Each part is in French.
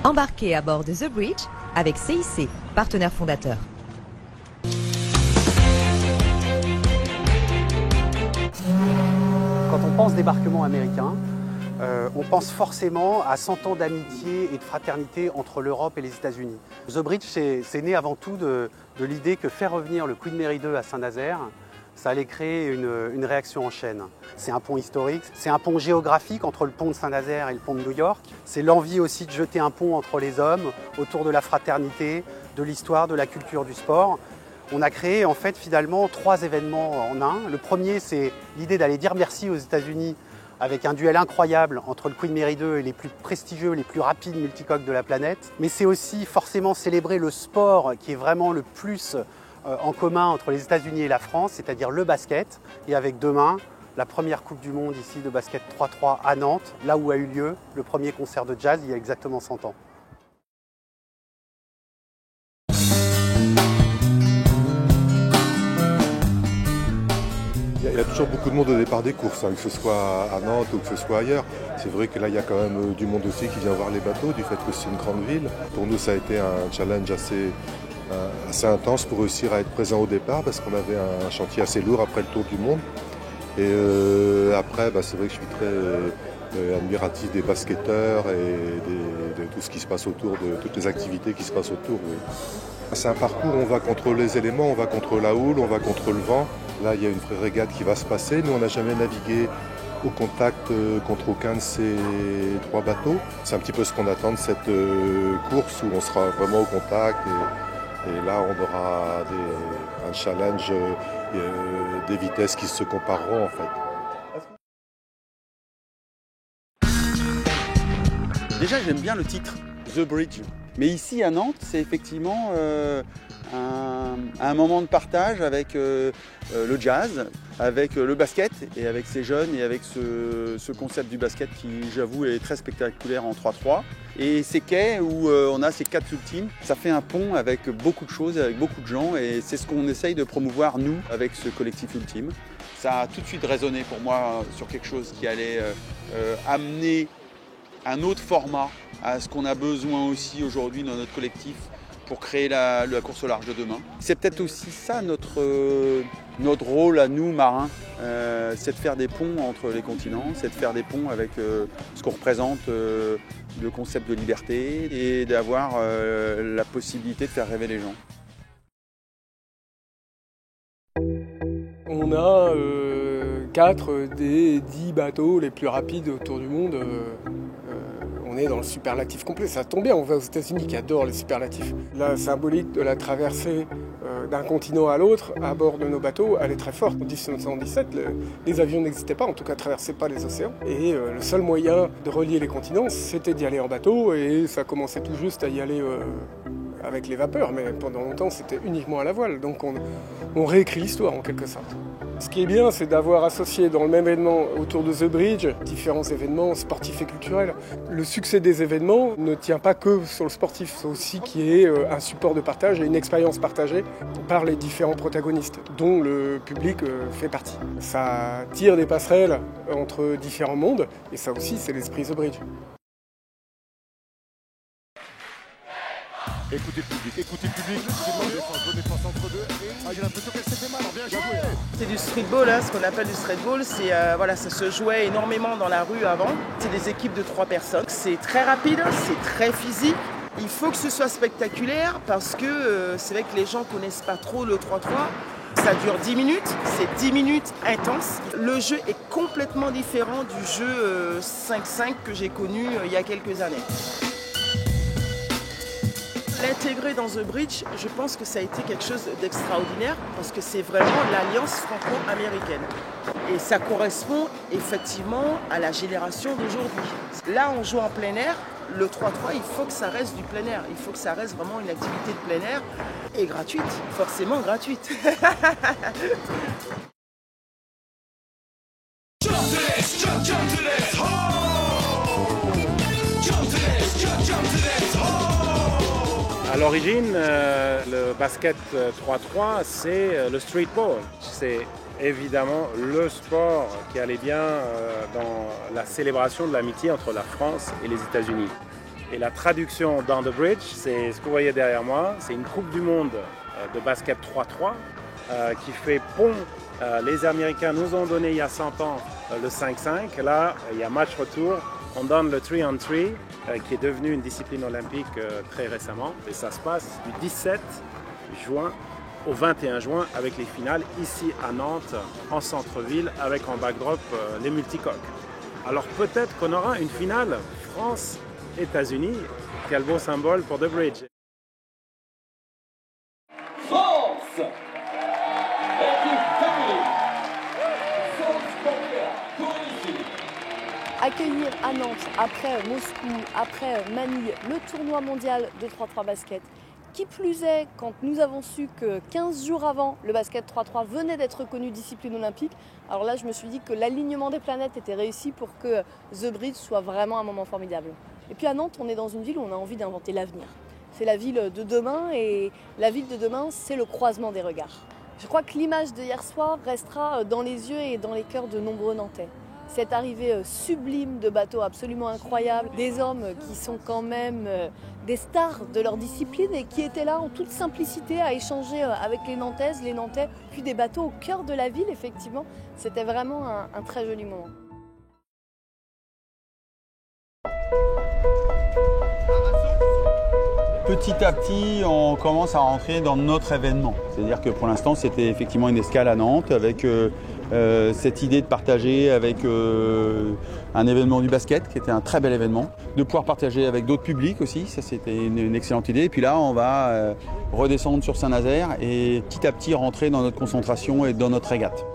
Embarquez à bord de The Bridge avec CIC, partenaire fondateur. Quand on pense débarquement américain, on pense forcément à 100 ans d'amitié et de fraternité entre l'Europe et les États-Unis. The Bridge, c'est né avant tout de l'idée que faire revenir le Queen Mary 2 à Saint-Nazaire, ça allait créer une réaction en chaîne. C'est un pont historique, c'est un pont géographique entre le pont de Saint-Nazaire et le pont de New York. C'est l'envie aussi de jeter un pont entre les hommes, autour de la fraternité, de l'histoire, de la culture, du sport. On a créé en fait finalement 3 événements en un. Le premier, c'est l'idée d'aller dire merci aux États-Unis avec un duel incroyable entre le Queen Mary 2 et les plus prestigieux, les plus rapides multicoques de la planète. Mais c'est aussi forcément célébrer le sport qui est vraiment le plus en commun entre les États-Unis et la France, c'est-à-dire le basket. Et avec demain, la première Coupe du Monde ici de basket 3-3 à Nantes, là où a eu lieu le premier concert de jazz il y a exactement 100 ans. Il y a toujours beaucoup de monde au départ des courses, que ce soit à Nantes ou que ce soit ailleurs. C'est vrai que là, il y a quand même du monde aussi qui vient voir les bateaux, du fait que c'est une grande ville. Pour nous, ça a été un challenge assez intense pour réussir à être présent au départ, parce qu'on avait un chantier assez lourd après le Tour du Monde. Et après, c'est vrai que je suis très admiratif des basketteurs et de tout ce qui se passe autour, de toutes les activités qui se passent autour. Oui. C'est un parcours où on va contre les éléments, on va contre la houle, on va contre le vent. Là, il y a une vraie régate qui va se passer. Nous, on n'a jamais navigué au contact contre aucun de ces 3 bateaux. C'est un petit peu ce qu'on attend de cette course où on sera vraiment au contact. Et là, on aura un challenge, des vitesses qui se compareront en fait. Déjà, j'aime bien le titre, The Bridge. Mais ici à Nantes, c'est effectivement un moment de partage avec le jazz, avec le basket et avec ces jeunes et avec ce concept du basket qui, j'avoue, est très spectaculaire en 3-3. Et ces quais où on a ces 4 sous-teams, ça fait un pont avec beaucoup de choses, avec beaucoup de gens et c'est ce qu'on essaye de promouvoir nous avec ce collectif ultime. Ça a tout de suite résonné pour moi sur quelque chose qui allait amener un autre format à ce qu'on a besoin aussi aujourd'hui dans notre collectif pour créer la course au large de demain. C'est peut-être aussi ça notre rôle à nous marins, c'est de faire des ponts entre les continents, c'est de faire des ponts avec ce qu'on représente, le concept de liberté et d'avoir la possibilité de faire rêver les gens. On a 4 des 10 bateaux les plus rapides autour du monde. On est dans le superlatif complet. Ça tombe bien, on va aux États-Unis qui adorent les superlatifs. La symbolique de la traversée d'un continent à l'autre à bord de nos bateaux, elle est très forte. En 1917, les avions n'existaient pas, en tout cas ne traversaient pas les océans. Et le seul moyen de relier les continents, c'était d'y aller en bateau. Et ça commençait tout juste à y aller avec les vapeurs, mais pendant longtemps c'était uniquement à la voile. Donc on réécrit l'histoire en quelque sorte. Ce qui est bien, c'est d'avoir associé dans le même événement autour de The Bridge différents événements sportifs et culturels. Le succès des événements ne tient pas que sur le sportif, c'est aussi qu'il y ait un support de partage et une expérience partagée par les différents protagonistes, dont le public fait partie. Ça tire des passerelles entre différents mondes, et ça aussi c'est l'esprit The Bridge. Écoutez le public, bonne défense entre deux. J'ai l'impression qu'elle s'est fait mal, bien joué. C'est du streetball, ce qu'on appelle du streetball. Ça se jouait énormément dans la rue avant. C'est des équipes de 3 personnes. C'est très rapide, c'est très physique. Il faut que ce soit spectaculaire parce que c'est vrai que les gens ne connaissent pas trop le 3-3. Ça dure 10 minutes, c'est 10 minutes intenses. Le jeu est complètement différent du jeu 5-5 que j'ai connu il y a quelques années. L'intégrer dans The Bridge, je pense que ça a été quelque chose d'extraordinaire parce que c'est vraiment l'alliance franco-américaine. Et ça correspond effectivement à la génération d'aujourd'hui. Là, on joue en plein air. Le 3-3, il faut que ça reste du plein air. Il faut que ça reste vraiment une activité de plein air et gratuite, forcément gratuite. À l'origine, le basket 3-3, c'est le streetball. C'est évidemment le sport qui allait bien dans la célébration de l'amitié entre la France et les États-Unis. Et la traduction dans The Bridge, c'est ce que vous voyez derrière moi, c'est une Coupe du Monde de basket 3-3 qui fait pont. Les Américains nous ont donné il y a 100 ans le 5-5. Là, il y a match retour. On donne le 3-on-3 qui est devenu une discipline olympique très récemment. Et ça se passe du 17 juin au 21 juin avec les finales ici à Nantes, en centre-ville, avec en backdrop les multicoques. Alors peut-être qu'on aura une finale France-États-Unis. Quel beau symbole pour The Bridge. France! Accueillir à Nantes, après Moscou, après Manille, le tournoi mondial de 3-3 basket. Qui plus est, quand nous avons su que 15 jours avant, le basket 3-3 venait d'être reconnu discipline olympique, alors là je me suis dit que l'alignement des planètes était réussi pour que The Bridge soit vraiment un moment formidable. Et puis à Nantes, on est dans une ville où on a envie d'inventer l'avenir. C'est la ville de demain et la ville de demain, c'est le croisement des regards. Je crois que l'image d'hier soir restera dans les yeux et dans les cœurs de nombreux Nantais. Cette arrivée sublime de bateaux absolument incroyables, des hommes qui sont quand même des stars de leur discipline et qui étaient là en toute simplicité à échanger avec les Nantaises, les Nantais, puis des bateaux au cœur de la ville, effectivement. C'était vraiment un très joli moment. Petit à petit, on commence à rentrer dans notre événement. C'est-à-dire que pour l'instant, c'était effectivement une escale à Nantes avec cette idée de partager avec un événement du basket qui était un très bel événement, de pouvoir partager avec d'autres publics aussi, ça c'était une excellente idée. Et puis là, on va redescendre sur Saint-Nazaire et petit à petit rentrer dans notre concentration et dans notre régate.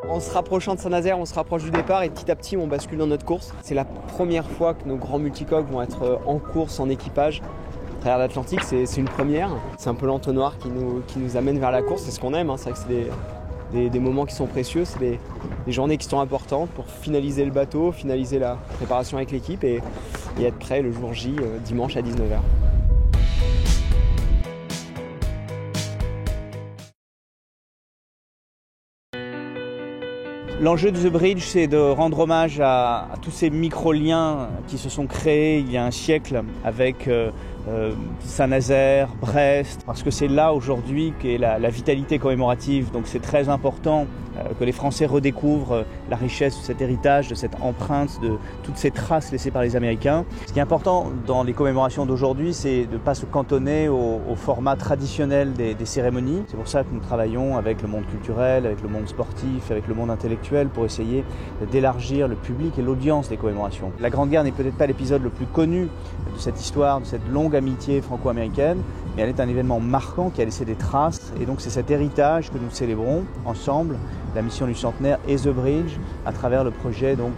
En se rapprochant de Saint-Nazaire, on se rapproche du départ et petit à petit, on bascule dans notre course. C'est la première fois que nos grands multicoques vont être en course, en équipage. À travers l'Atlantique, c'est une première. C'est un peu l'entonnoir qui nous amène vers la course. C'est ce qu'on aime, hein. C'est vrai que c'est des moments qui sont précieux. C'est des journées qui sont importantes pour finaliser le bateau, finaliser la préparation avec l'équipe et être prêt le jour J, dimanche à 19h. L'enjeu de The Bridge, c'est de rendre hommage à tous ces micro-liens qui se sont créés il y a un siècle avec Saint-Nazaire, Brest, parce que c'est là aujourd'hui qu'est la vitalité commémorative. Donc c'est très important que les Français redécouvrent la richesse de cet héritage, de cette empreinte, de toutes ces traces laissées par les Américains. Ce qui est important dans les commémorations d'aujourd'hui, c'est de ne pas se cantonner au format traditionnel des cérémonies. C'est pour ça que nous travaillons avec le monde culturel, avec le monde sportif, avec le monde intellectuel pour essayer d'élargir le public et l'audience des commémorations. La Grande Guerre n'est peut-être pas l'épisode le plus connu de cette histoire, de cette longue amitié franco-américaine, mais elle est un événement marquant qui a laissé des traces. Et donc c'est cet héritage que nous célébrons ensemble, la mission du centenaire et The Bridge, à travers le projet donc,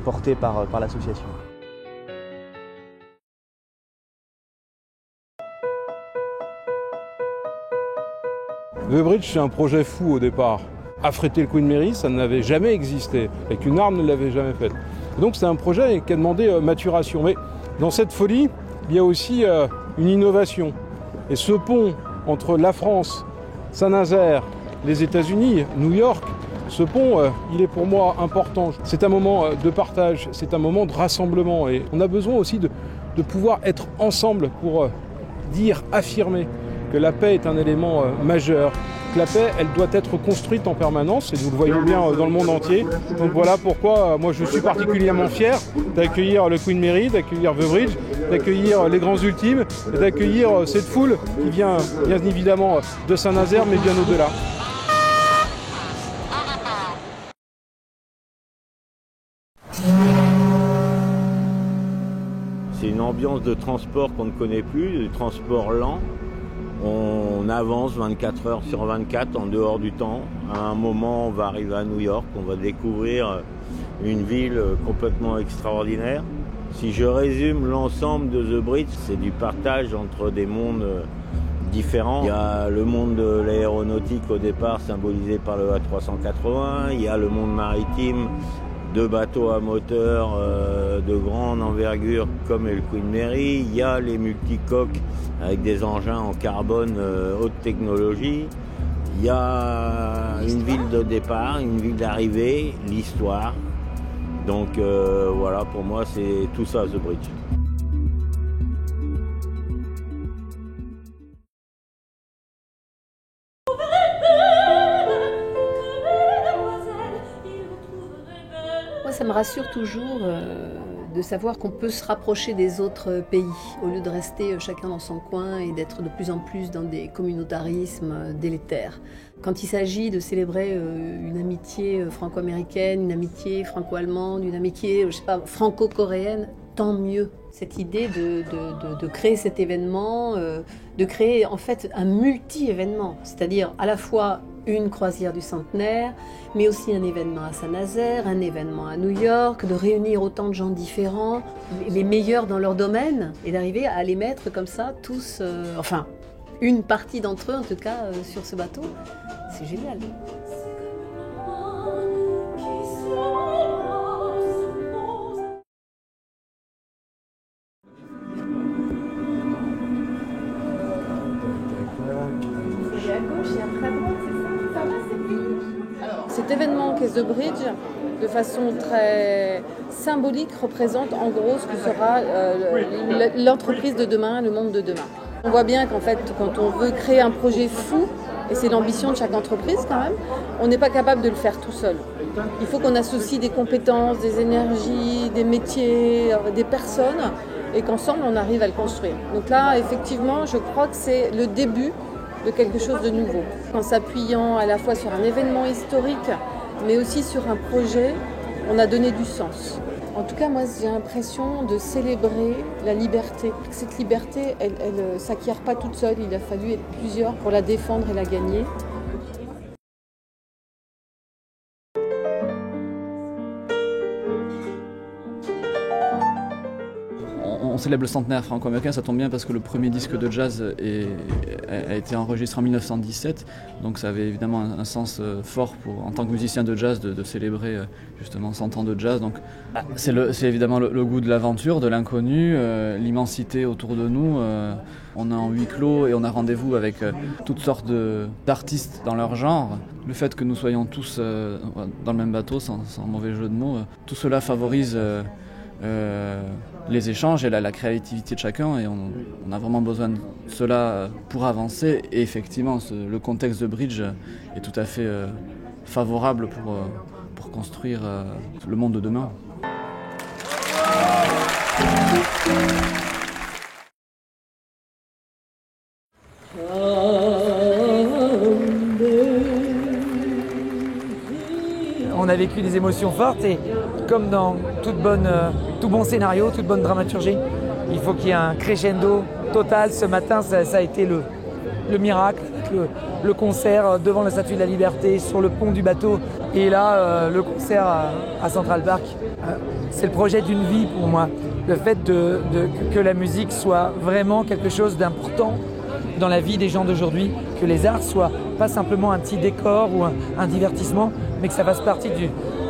porté par l'association. The Bridge, c'est un projet fou au départ. Affréter le Queen Mary, ça n'avait jamais existé. Avec une arme, ne l'avait jamais fait. Donc c'est un projet qui a demandé maturation. Mais dans cette folie, il y a aussi une innovation. Et ce pont entre la France, Saint-Nazaire, les États-Unis, New York, ce pont, il est pour moi important. C'est un moment de partage, c'est un moment de rassemblement. Et on a besoin aussi de pouvoir être ensemble pour dire, affirmer que la paix est un élément majeur. Que la paix, elle doit être construite en permanence, et nous le voyons bien dans le monde entier. Donc voilà pourquoi moi je suis particulièrement fier d'accueillir le Queen Mary, d'accueillir The Bridge, d'accueillir les grands ultimes, et d'accueillir cette foule qui vient bien évidemment de Saint-Nazaire, mais bien au-delà. C'est une ambiance de transport qu'on ne connaît plus, du transport lent. On avance 24 heures sur 24 en dehors du temps. À un moment, on va arriver à New York, on va découvrir une ville complètement extraordinaire. Si je résume l'ensemble de The Bridge, c'est du partage entre des mondes différents. Il y a le monde de l'aéronautique au départ symbolisé par le A380, il y a le monde maritime de bateaux à moteur de grande envergure comme est le Queen Mary, il y a les multicoques avec des engins en carbone haute technologie, il y a une ville de départ, une ville d'arrivée, l'histoire. Donc voilà, pour moi c'est tout ça The Bridge. ça me rassure toujours de savoir qu'on peut se rapprocher des autres pays, au lieu de rester chacun dans son coin et d'être de plus en plus dans des communautarismes délétères. Quand il s'agit de célébrer une amitié franco-américaine, une amitié franco-allemande, une amitié, je sais pas, franco-coréenne, tant mieux. Cette idée de créer cet événement, de créer en fait un multi-événement, c'est-à-dire à la fois une croisière du centenaire, mais aussi un événement à Saint-Nazaire, un événement à New York, de réunir autant de gens différents, les meilleurs dans leur domaine, et d'arriver à les mettre comme ça, tous, enfin, une partie d'entre eux en tout cas, sur ce bateau. C'est génial. Cet événement qu'est The Bridge, de façon très symbolique, représente en gros ce que sera l'entreprise de demain, le monde de demain. On voit bien qu'en fait, quand on veut créer un projet fou, et c'est l'ambition de chaque entreprise quand même, on n'est pas capable de le faire tout seul. Il faut qu'on associe des compétences, des énergies, des métiers, des personnes, et qu'ensemble on arrive à le construire. Donc là, effectivement, je crois que c'est le début de quelque chose de nouveau. En s'appuyant à la fois sur un événement historique, mais aussi sur un projet, on a donné du sens. En tout cas, moi, j'ai l'impression de célébrer la liberté. Cette liberté, elle ne s'acquiert pas toute seule. Il a fallu être plusieurs pour la défendre et la gagner. On célèbre le centenaire franco-américain, ça tombe bien parce que le premier disque de jazz a été enregistré en 1917, donc ça avait évidemment un sens fort en tant que musicien de jazz de célébrer justement 100 ans de jazz. Donc c'est évidemment le goût de l'aventure, de l'inconnu, l'immensité autour de nous. On est en huis clos et on a rendez-vous avec toutes sortes d'artistes dans leur genre. Le fait que nous soyons tous dans le même bateau, sans mauvais jeu de mots, tout cela favorise les échanges et la créativité de chacun, et on a vraiment besoin de cela pour avancer. Et effectivement, le contexte de Bridge est tout à fait favorable pour construire le monde de demain. On a vécu des émotions fortes et comme dans tout bon scénario, toute bonne dramaturgie, il faut qu'il y ait un crescendo total. Ce matin, ça a été le miracle, le concert devant la Statue de la Liberté, sur le pont du bateau, et là, le concert à Central Park. C'est le projet d'une vie pour moi. Le fait que la musique soit vraiment quelque chose d'important dans la vie des gens d'aujourd'hui, que les arts soient pas simplement un petit décor ou un divertissement, mais que ça fasse partie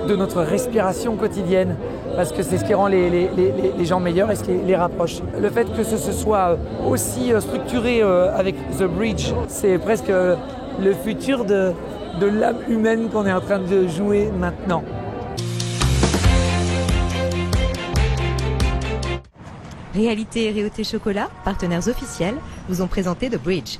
de notre respiration quotidienne, parce que c'est ce qui rend les gens meilleurs et ce qui les rapproche. Le fait que ce soit aussi structuré avec The Bridge, c'est presque le futur de l'âme humaine qu'on est en train de jouer maintenant. Réalité et Réauté Chocolat, partenaires officiels, vous ont présenté The Bridge.